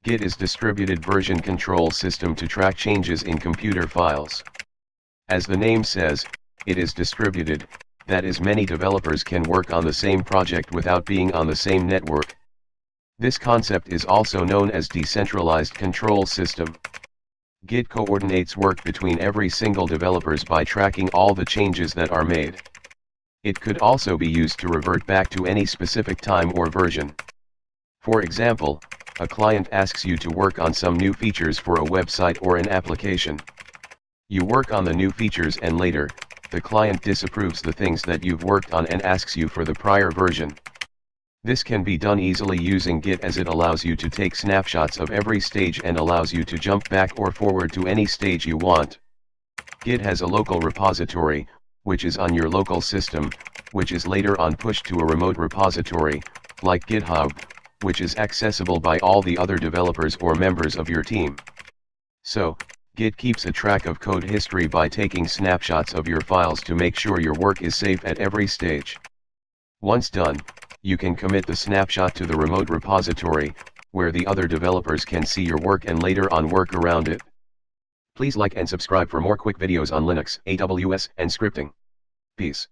Git is distributed version control system to track changes in computer files. As the name says, it is distributed, that is, many developers can work on the same project without being on the same network. This concept is also known as decentralized control system. Git coordinates work between every single developers by tracking all the changes that are made. It could also be used to revert back to any specific time or version. For example, a client asks you to work on some new features for a website or an application. You work on the new features and later, the client disapproves the things that you've worked on and asks you for the prior version. This can be done easily using Git, as it allows you to take snapshots of every stage and allows you to jump back or forward to any stage you want. Git has a local repository, which is on your local system, which is later on pushed to a remote repository, like GitHub, which is accessible by all the other developers or members of your team. So, Git keeps a track of code history by taking snapshots of your files to make sure your work is safe at every stage. Once done, you can commit the snapshot to the remote repository, where the other developers can see your work and later on work around it. Please like and subscribe for more quick videos on Linux, AWS, and scripting. Peace.